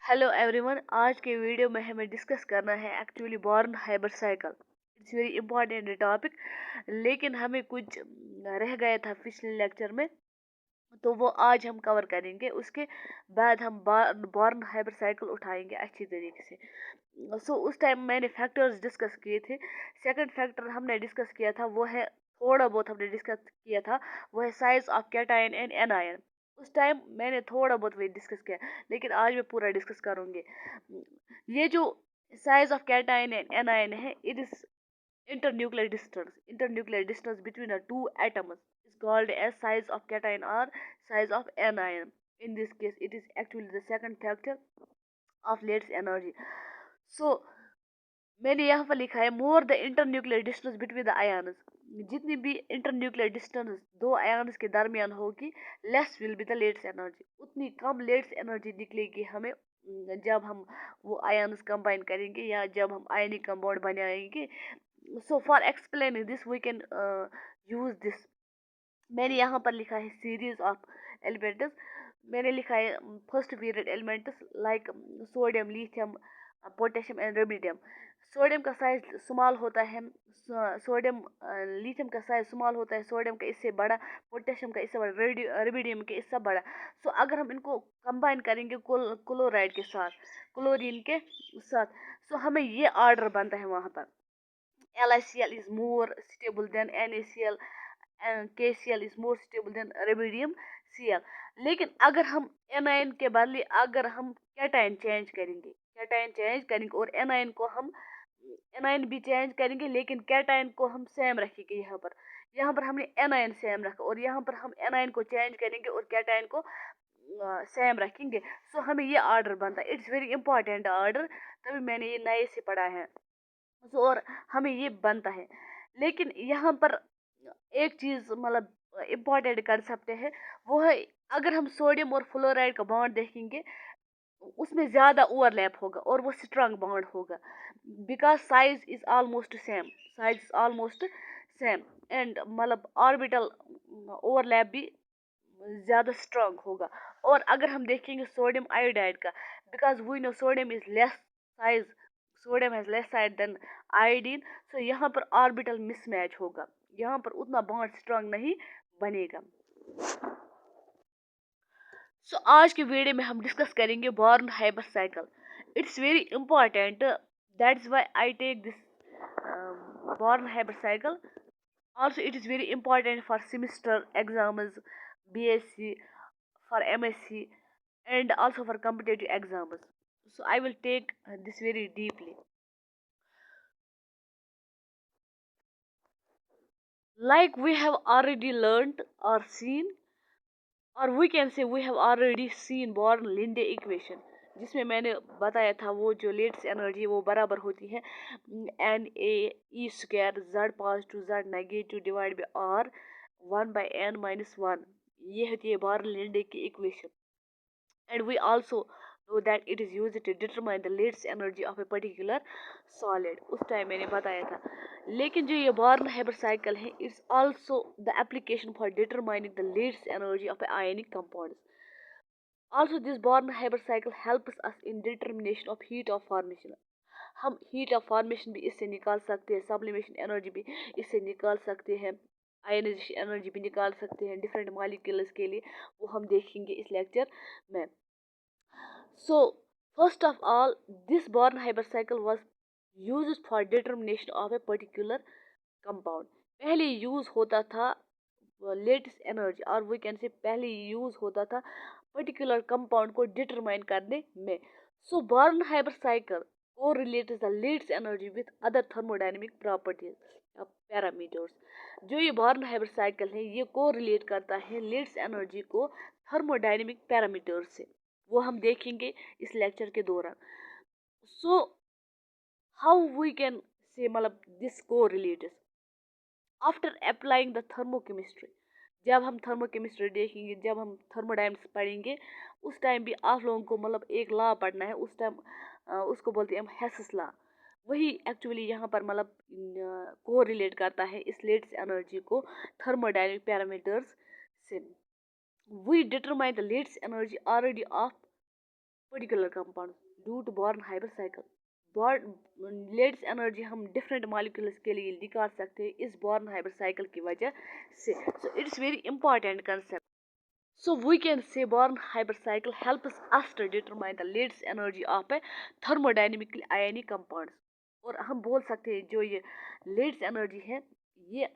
Hello everyone. आज के video में हमें डिस्कस करना है actually born Haber cycle. It's very important topic, लेकिन हमें कुछ रह गया था पिछले लेक्चर में, तो वो आज हम कवर करेंगे। उसके बाद हम बॉर्न हाइबर साइकिल उठाएंगे अच्छी तरीके से। उस टाइम मैंने फैक्टर्स डिस्कस किए थे। सेकंड फैक्टर हमने डिस्कस किया था वो है, थोड़ा बहुत हमने डिस्कस किया था, वो है size of cation and anion. उस टाइम मैंने थोड़ा बहुत वही डिस्कस किया, लेकिन आज मैं पूरा डिस्कस करूंगी। ये जो size of cation and anion है, it is internuclear distance between the two atoms is called as size of cation or size of anion. In this case it is actually the second factor of latest energy. So मैंने यहाँ पर लिखा है more the internuclear distance between the ions. जितनी भी internuclear distance दो ions के दरमियान होगी, less will be the lattice energy, उतनी कम लेट्स एनर्जी निकलेगी हमें जब हम वो आयन्स कंबाइन करेंगे या जब हम आयनिक कंपाउंड बनाएंगे। So for explaining this we can use this. मैंने यहाँ पर लिखा है सीरीज ऑफ एलिमेंट्स। मैंने लिखा है first period elements like sodium, lithium, potassium and rubidium. Sodium का साइज स्मॉल होता है, सोडियम लिथियम का साइज स्मॉल होता है, सोडियम का इससे बड़ा, पोटेशियम का इससे बड़ा, रुबिडियम के इससे बड़ा। सो अगर हम इनको कंबाइन करेंगे क्लोराइड के साथ, क्लोरीन के साथ, सो हमें ये ऑर्डर बनता है वहाँ पर। LiCl is more stable than NaCl and KCl is more stable than rubidium Cl। लेकिन अगर हम एनायन के बदले अगर हम कैटायन चेंज करेंगे और एनायन भी चेंज करेंगे, लेकिन कैटायन को हम सेम रखेंगे। यहाँ पर हमने एनायन सेम रखा और यहाँ पर हम एनायन को चेंज करेंगे और कैटायन को सेम रखेंगे। सो हमें ये ऑर्डर बनता है। इट्स वेरी इंपॉर्टेंट ऑर्डर, तभी मैंने ये नए से पढ़ा है। और हमें ये बनता है। लेकिन यहाँ पर एक चीज मतलब इम्पोर्टेंट कर सकते हैं, वो है अगर हम सोडियम और फ्लोराइड का बॉन्ड देखेंगे, उसमें ज्यादा ओवरलैप होगा और वो स्ट्रांग बॉन्ड होगा, because size is almost same and मतलब ऑर्बिटल ओवरलैप भी ज्यादा स्ट्रांग होगा। और अगर हम देखेंगे सोडियम आयोडाइड का, because we know sodium is less size, sodium has less size than iodine, so यहाँ पर ऑर्बिटल मिसमैच होगा, यहाँ पर उतना बॉन्ड स्ट्रांग नहीं बनेगा। सो आज के वीडियो में हम डिस्कस करेंगे Born Haber cycle. It's very important, that's why I take this Born Haber cycle. Also it is very important for semester exams, BSc, for MSc, and also for competitive exams. So I will take this very deeply. Like we have already learned or seen, or we can say we have already seen Born Linde equation, जिसमें मैंने बताया था वो जो let's energy वो बराबर होती है Na E Z positive Z negative divide by R 1/n-1। ये होती है बॉर्न लिंडे की equation. And we also know that it is used to determine the latest energy of a particular solid। उस time मैंने बताया था। लेकिन जो ये बॉर्न हाइबर साइकिल है, it's also the application for determining the latest energy of ionic compounds। Also this Born Haber cycle helps us in determination of heat of formation। हम heat of formation भी इससे निकाल सकते हैं, sublimation energy भी इससे निकाल सकते हैं, आयनाइजेशन एनर्जी भी निकाल सकते हैं डिफरेंट मॉलिक्यूल्स के लिए, वो हम देखेंगे इस लेक्चर में। So first of all this Born Haber cycle was used for determination of a particular compound. पहले यूज होता था लेटेस्ट एनर्जी, और वी कैन से पहले यूज होता था पर्टिकुलर कंपाउंड को डिटरमाइन करने में। So Born Haber cycle correlates the latest energy with other thermodynamic properties या पैरामीटर्स। जो ये बॉर्न हाइबर साइकिल है, ये कोरिलेट करता है लेटेस्ट एनर्जी को थर्मोडायनेमिक पैरामीटर्स से, वो हम देखेंगे इस लेक्चर के दौरान। So how we can say मतलब this correlates after applying the thermochemistry. जब हम थर्मोकेमिस्ट्री देखेंगे, जब हम थर्मोडायनेमिक्स पढ़ेंगे, उस टाइम भी आप लोगों को मतलब एक लॉ पढ़ना है। उस टाइम उसको बोलते हैं हम हेसिस लॉ। वही एक्चुअली यहाँ पर मतलब को रिलेट करता है इस लेटेस्ट एनर्जी को थर्मोडायनेमिक पैरामीटर्स से। We determine the lattice energy already of particular compound due to Born Haber cycle. Born lattice energy हम डिफरेंट मॉलिक्यूल्स के लिए निकाल सकते हैं इस बोर्न हाइब्रिड साइकिल की वजह से। So it's very important concept. So we can say Born hybrid cycle helps us to determine the latest energy of a thermodynamically ionic compounds। और हम बोल सकते हैं जो ये latest energy है ये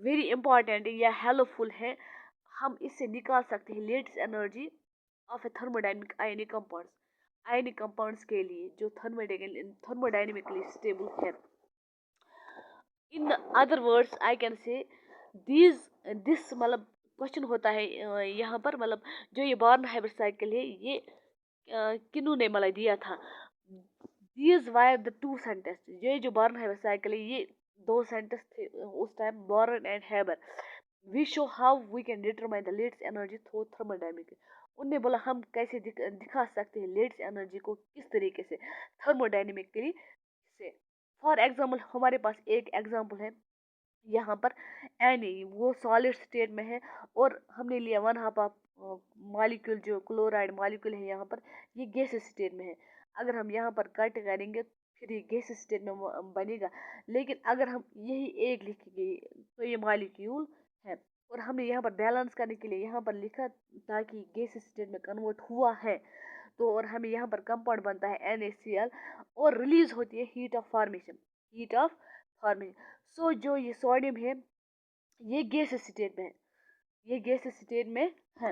वेरी इंपॉर्टेंट या हेल्पफुल है। हम इससे निकाल सकते हैं latest energy of a thermodynamic ionic compounds। ionic compounds के लिए जो thermodynamically stable है। In other words I can say these this मतलब क्वेश्चन होता है यहाँ पर मतलब जो ये बॉर्न हाइब्रिड साइकिल है ये किन्हों ने मतलब दिया था। These wire the two scientist ये जो बॉर्न हाइब्रिड साइकिल है ये दो साइंटिस्ट थे उस time Born and Haber. We show how we can determine the lattice energy through thermodynamic. उनने बोला हम कैसे दिखा सकते हैं लेट्स एनर्जी को किस तरीके से थर्मोडायनेमिकली से। फॉर एग्जाम्पल हमारे पास एक एग्जाम्पल है यहाँ पर एनी वो सॉलिड स्टेट में है और हमने लिया वन हाफ ऑफ मॉलिक्यूल जो क्लोराइड मॉलिक्यूल है यहाँ पर ये गैस स्टेट में है। अगर हम यहाँ पर कट करेंगे फिर ये गैस स्टेट में बनेगा। लेकिन अगर हम यही एक लिखेंगे तो ये मॉलिक्यूल है और हमने यहाँ पर बैलेंस करने के लिए यहाँ पर लिखा ताकि गैस स्टेट में कन्वर्ट हुआ है। तो और हमें यहाँ पर कंपाउंड बनता है NaCl और रिलीज होती है heat of formation heat of formation. So जो ये सोडियम है ये गैस स्टेट में है ये गैस स्टेट में है।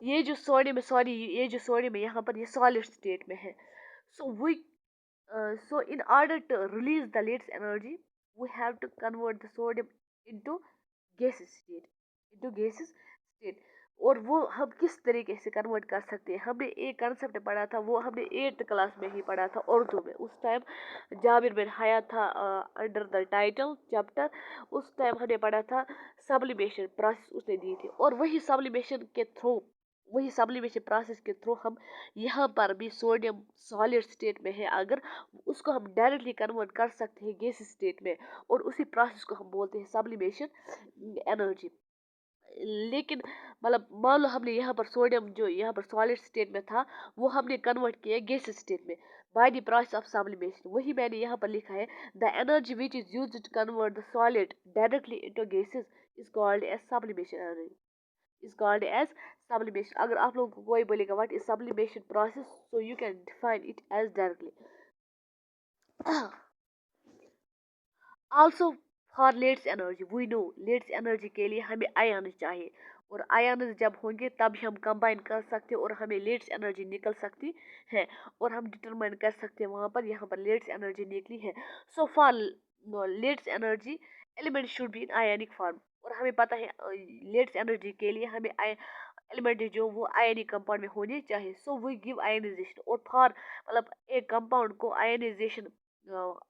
ये जो सोडियम है सॉरी ये जो सोडियम है यहाँ पर ये सॉलिड स्टेट में है। So we so in order to release the latest energy we have to convert the sodium into gaseous state। और वो हम किस तरीके से कन्वर्ट कर सकते हैं हमने एक कंसेप्ट पढ़ा था वो हमने 8th क्लास में ही पढ़ा था उर्दू में। उस टाइम जाबिर बिन हया था अंडर द टाइटल चैप्टर। उस टाइम हमने पढ़ा था सब्लिमेशन प्रोसेस उसने दी थी और वही सब्लिमेशन प्रोसेस के थ्रू हम यहाँ पर भी सोडियम सॉलिड स्टेट में है अगर उसको हम डायरेक्टली कन्वर्ट कर सकते हैं गैस स्टेट में और उसी प्रोसेस को हम बोलते हैं सब्लिमेशन एनर्जी। लेकिन मतलब मान लो हमने यहाँ पर सोडियम जो यहाँ पर सॉलिड स्टेट में था वो हमने कन्वर्ट किया गैस स्टेट में by the process of sublimation. वही मैंने यहाँ पर लिखा है the energy which is used to convert the solid directly into gases is called as sublimation energy is called as sublimation। अगर आप लोगों को कोई बोलेगा what is sublimation process so you can define it as directly। also for latest energy we know latest energy के लिए हमें ion चाहिए और आयन जब होंगे तब हम कंबाइन कर सकते हैं और हमें लेट्स एनर्जी निकल सकती है और हम डिटरमाइन कर सकते हैं वहाँ पर यहाँ पर लेट्स एनर्जी निकली है। So for let's energy element should be in ionic form. और हमें पता है लेट्स एनर्जी के लिए हमें एलिमेंट जो वो आयनिक कंपाउंड में होने चाहिए। सो वी गिव आयनाइजेशन और फॉर मतलब एक कंपाउंड को आयनाइजेशन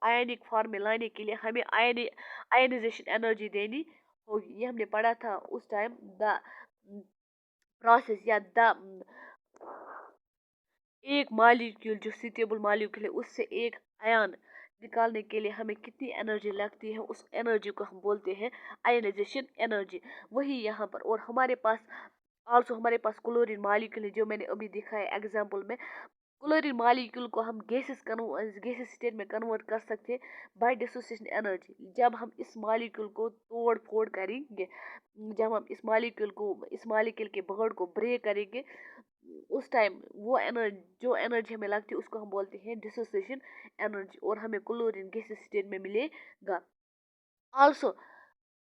आयनिक फॉर्म में लाने के लिए हमें आयनाइजेशन एनर्जी देनी होगी। ये हमने पढ़ा था उस टाइम द प्रोसेस या द एक मॉलिक्यूल जो सुटेबल मॉलिक्यूल है उससे एक आयन निकालने के लिए हमें कितनी एनर्जी लगती है उस एनर्जी को हम बोलते हैं आयनाइजेशन एनर्जी। वही यहाँ पर और हमारे पास आल्सो हमारे पास क्लोरीन मॉलिक्यूल है जो मैंने अभी दिखाया एग्जांपल में। क्लोरीन मॉलिक्यूल को हम गैसेस स्टेट में कन्वर्ट कर सकते हैं बाय डिसोसिएशन एनर्जी। जब हम इस मॉलिक्यूल को तोड़ फोड़ करेंगे जब हम इस मॉलिक्यूल के बॉन्ड को ब्रेक करेंगे उस टाइम वो एनर्जी जो एनर्जी हमें लगती है उसको हम बोलते हैं डिसोसिएशन एनर्जी और हमें क्लोरीन गैसेस स्टेट में मिलेगा। आल्सो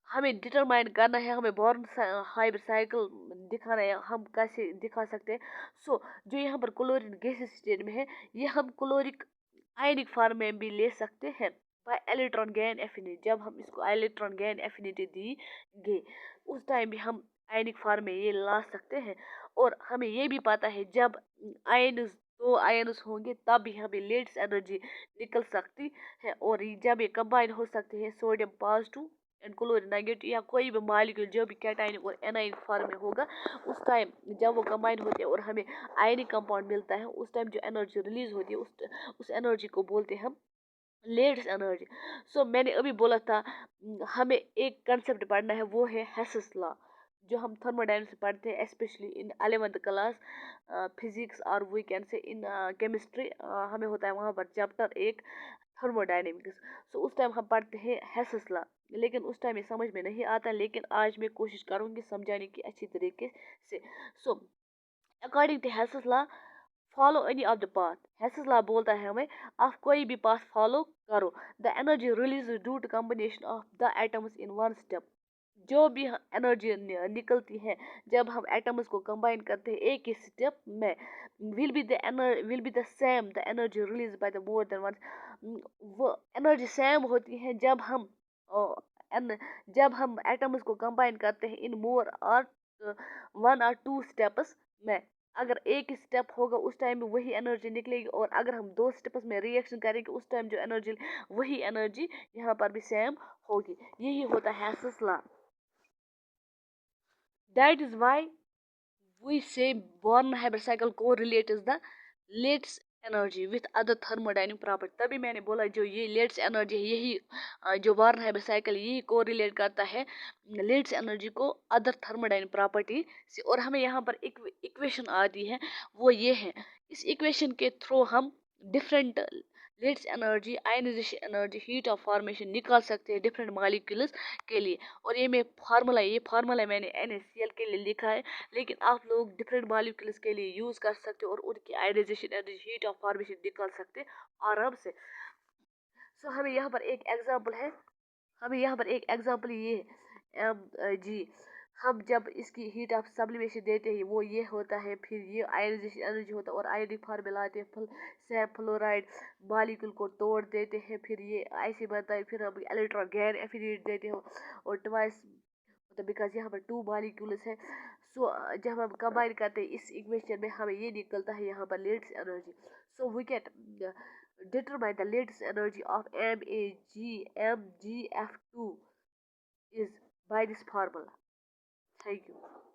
हमें डिटरमाइन करना है हमें बॉर्न हाइब्रिड साइकिल दिखाना है हम कैसे दिखा सकते हैं। सो जो यहाँ पर क्लोरीन गैसेस स्टेट में है ये हम क्लोरिक आयनिक फॉर्म में भी ले सकते हैं बाय इलेक्ट्रॉन गैन एफिनिटी। जब हम इसको इलेक्ट्रॉन गैन एफिनिटी देंगे उस टाइम भी हम आयनिक फॉर्म में ये ला सकते हैं। और हमें ये भी पता है जब आयन्स दो आयन्स होंगे तब भी हमें लेट्स एनर्जी निकल सकती है और जब ये कंबाइन हो सकते हैं sodium positive and chlorine negative या कोई भी मॉलिक्यूल जो भी कैटाइन और एनाइन फॉर्म में होगा उस टाइम जब वो कंबाइन होते हैं और हमें आयनिक कंपाउंड मिलता है उस टाइम जो एनर्जी रिलीज होती है उस एनर्जी को बोलते हैं हम लेट्स एनर्जी। सो मैंने अभी बोला था हमें एक कंसेप्ट पढ़ना है वो है हेसस लॉ جو ہم تھرموڈائنمکس میں پڑھتے ہیں especially in 11th class physics اور we can say in chemistry. ہمیں ہوتا ہے وہاں پر چیپٹر ایک تھرموڈائنمکس. سو اس ٹائم ہم پڑھتے ہیں ہیسس لا، لیکن اس ٹائم یہ سمجھ میں نہیں آتا، لیکن آج میں کوشش کروں گی سمجھانے کی اچھی طریقے سے. So according to Hess's law follow any of the path. Hess's law بولتا ہے ہمیں آپ کوئی بھی پاتھ فالو کرو. The energy release due to combination of the atoms in one step. جو بھی انرجی نکلتی ہے جب ہم ایٹمس کو کمبائن کرتے ہیں ایک ہی اسٹیپ میں، will be the same the energy release by the more than one. وہ انرجی سیم ہوتی ہے جب ہم ایٹمس کو کمبائن کرتے ہیں ان مور اور 1 or 2 اسٹیپس میں. اگر ایک اسٹیپ ہوگا اس ٹائم میں وہی انرجی نکلے گی، اور اگر ہم 2 اسٹیپس میں ریئیکشن کریں گے اس ٹائم جو انرجی وہی انرجی یہاں پر بھی سیم ہوگی. یہی ہوتا ہے ہیسس لا. That is why we say Born-Haber cycle correlates the latest energy with other thermodynamic properties. تبھی میں نے بولا جو یہ لیٹس انرجی ہے یہی جو بارن سائیکل یہی کو ریلیٹ کرتا ہے لیٹس انرجی کو ادر تھرموڈائنمک پراپرٹی سے. اور ہمیں یہاں پر ایک ایکویشن آتی ہے، وہ یہ ہے. اس ایکویشن کے تھرو ہم different lattice energy, ionization energy, heat of formation نکال سکتے ہیں ڈفرینٹ مالیکولز کے لیے. اور یہ فارمولا میں نے NaCl کے لیے لکھا ہے، لیکن آپ لوگ ڈفرینٹ مالیکولز کے لیے یوز کر سکتے اور ان کی ionization energy, heat of formation نکال سکتے آرام سے. سو ہمیں یہاں پر ایک ایگزامپل یہ ہے جی. ہم جب اس کی ہیٹ آف سبلیمیشن دیتے ہیں وہ یہ ہوتا ہے، پھر یہ آئنائزیشن انرجی ہوتا ہے اور آئنک فارمولا آتے ہیں سیم فلورائڈ مالیکول کو توڑ دیتے ہیں، پھر یہ ایسے بنتا ہے، پھر ہم الیکٹرون گین ایفینیٹ دیتے ہیں اور ٹوائس بیکاز یہاں پر 2 مالیکولس ہے. سو جب ہم کمبائن کرتے ہیں اس ایکویشن میں ہمیں یہ نکلتا ہے یہاں پر lattice energy. So we can determine the latest energy of MgF2 is by this formula. Thank you.